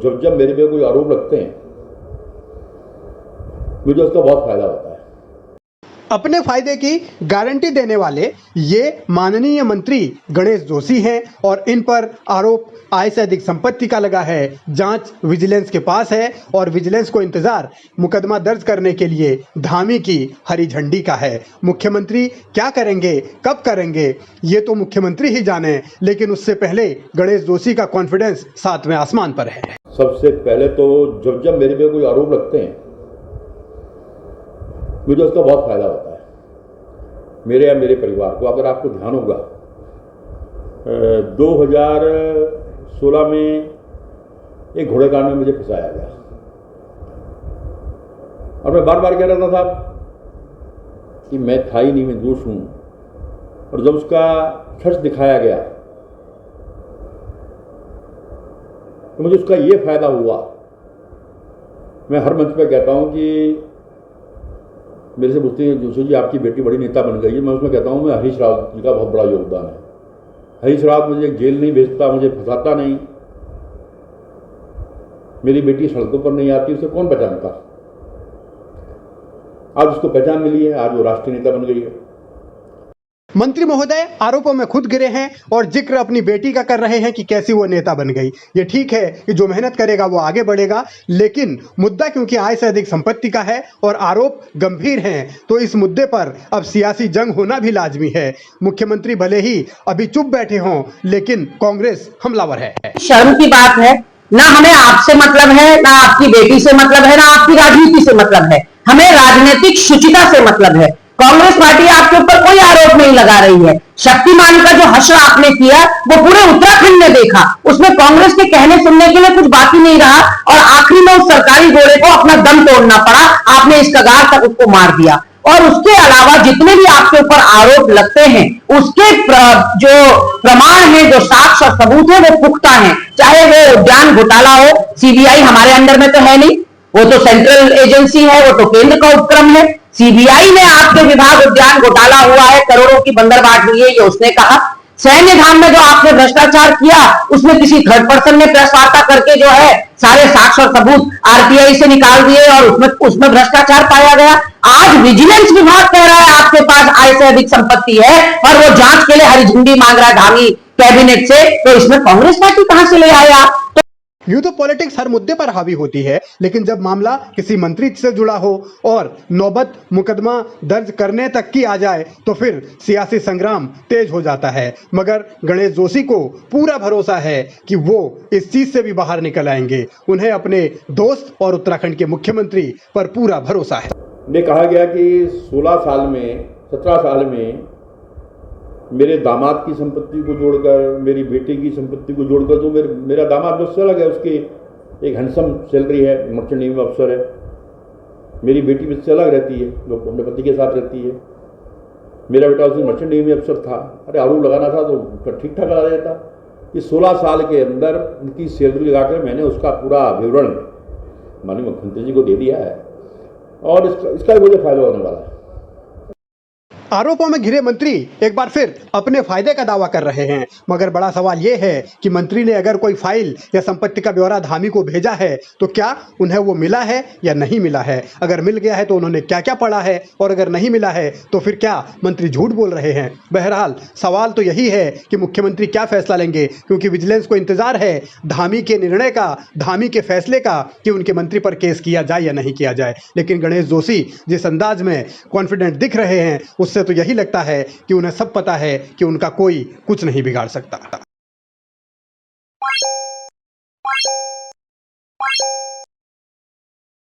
जब जब मेरे पे कोई आरोप लगते हैं मुझे उसका बहुत फायदा होता है। अपने फायदे की गारंटी देने वाले ये माननीय मंत्री गणेश जोशी हैं और इन पर आरोप आय से अधिक संपत्ति का लगा है। जांच विजिलेंस के पास है और विजिलेंस को इंतजार मुकदमा दर्ज करने के लिए धामी की हरी झंडी का है। मुख्यमंत्री क्या करेंगे, कब करेंगे, ये तो मुख्यमंत्री ही जाने, लेकिन उससे पहले गणेश जोशी का कॉन्फिडेंस 7वें आसमान पर है। सबसे पहले तो जब जब मेरे पे कोई आरोप लगते हैं मुझे उसका बहुत फायदा होता है, मेरे या मेरे परिवार को। अगर आपको ध्यान होगा 2016 में एक घोड़े कांड में मुझे फंसाया गया और मैं बार बार कह रहा था साहब कि मैं था ही नहीं, मैं दोष हूं। और जब उसका सच दिखाया गया तो मुझे उसका ये फायदा हुआ। मैं हर मंच पे कहता हूं कि मेरे से पूछते हैं जोशी जी आपकी बेटी बड़ी नेता बन गई है, मैं उसमें कहता हूँ मैं हरीश रावत जी का बहुत बड़ा योगदान है। हरीश रावत मुझे जेल नहीं भेजता, मुझे फंसाता नहीं, मेरी बेटी सड़कों पर नहीं आती, उसे कौन पहचानता। आज उसको पहचान मिली है, आज वो राष्ट्रीय नेता बन गई है। मंत्री महोदय आरोपों में खुद गिरे हैं और जिक्र अपनी बेटी का कर रहे हैं कि कैसी वो नेता बन गई। ये ठीक है कि जो मेहनत करेगा वो आगे बढ़ेगा, लेकिन मुद्दा क्योंकि आय से अधिक संपत्ति का है और आरोप गंभीर हैं, तो इस मुद्दे पर अब सियासी जंग होना भी लाजमी है। मुख्यमंत्री भले ही अभी चुप बैठे हों, लेकिन कांग्रेस हमलावर है। शर्म की बात है, ना हमें आपसे मतलब है, ना आपकी बेटी से मतलब है, ना आपकी राजनीति से मतलब है, हमें राजनीतिक शुचिता से मतलब है। कांग्रेस पार्टी आपके ऊपर कोई आरोप नहीं लगा रही है। शक्तिमान का जो हश्र आपने किया वो पूरे उत्तराखंड ने देखा, उसमें कांग्रेस के कहने सुनने के लिए कुछ बाकी नहीं रहा और आखिरी में उस सरकारी घोड़े को अपना दम तोड़ना पड़ा। आपने इस कगार तक उसको मार दिया। और उसके अलावा जितने भी आपके ऊपर आरोप लगते हैं उसके जो प्रमाण है, जो साक्ष्य और सबूत है वो पुख्ता है। चाहे वो उद्यान घोटाला हो, सीबीआई हमारे अंडर में तो है नहीं, वो तो सेंट्रल एजेंसी है, वो तो केंद्र का उपक्रम है। सीबीआई ने आपके विभाग उद्यान घोटाला हुआ है, करोड़ों की बंदर बांट हुई है, ये उसने कहा। सैन्य धाम में जो आपने भ्रष्टाचार किया उसमें किसी थर्ड पर्सन ने प्रेस वार्ता करके जो है सारे साक्ष्य और सबूत आरटीआई से निकाल दिए और उसमें भ्रष्टाचार पाया गया। आज विजिलेंस विभाग कह रहा है आपके पास आय से अधिक संपत्ति है और वो जांच के लिए हरी झंडी मांग रहा है धामी कैबिनेट से, तो इसमें कांग्रेस पार्टी कहां से ले आए आप? यूं तो पॉलिटिक्स हर मुद्दे पर हावी होती है, लेकिन जब मामला किसी मंत्री से जुड़ा हो और नौबत मुकदमा दर्ज करने तक की आ जाए तो फिर सियासी संग्राम तेज हो जाता है। मगर गणेश जोशी को पूरा भरोसा है कि वो इस चीज से भी बाहर निकल आएंगे। उन्हें अपने दोस्त और उत्तराखंड के मुख्यमंत्री पर पूरा भरोसा है। ने कहा गया कि 16 साल में 17 साल में मेरे दामाद की संपत्ति को जोड़कर, मेरी बेटी की संपत्ति को जोड़कर, तो मेरा दामाद मुझसे अलग है, उसकी एक हैंडसम सैलरी है, मर्चेंट नेवी में अफसर है। मेरी बेटी मुझसे अलग रहती है, जो अपने पति के साथ रहती है। मेरा बेटा उस दिन मर्चेंट नेवी में अफसर था। अरे आरोप लगाना था तो ठीक ठाक लगा देता। कि 16 साल के अंदर उनकी सैलरी लगाकर मैंने उसका पूरा विवरण माननीय मुख्यमंत्री जी को दे दिया है और इसका भी मुझे फायदा होने वाला है। आरोपों में घिरे मंत्री एक बार फिर अपने फायदे का दावा कर रहे हैं, मगर बड़ा सवाल यह है कि मंत्री ने अगर कोई फाइल या संपत्ति का ब्यौरा धामी को भेजा है तो क्या उन्हें वो मिला है या नहीं मिला है। अगर मिल गया है तो उन्होंने क्या क्या पढ़ा है और अगर नहीं मिला है तो फिर क्या मंत्री झूठ बोल रहे हैं। बहरहाल सवाल तो यही है कि मुख्यमंत्री क्या फैसला लेंगे, क्योंकि विजिलेंस को इंतजार है धामी के निर्णय का, धामी के फैसले का कि उनके मंत्री पर केस किया जाए या नहीं किया जाए। लेकिन गणेश जोशी जिस अंदाज में कॉन्फिडेंट दिख रहे हैं उससे तो यही लगता है कि उन्हें सब पता है कि उनका कोई कुछ नहीं बिगाड़ सकता।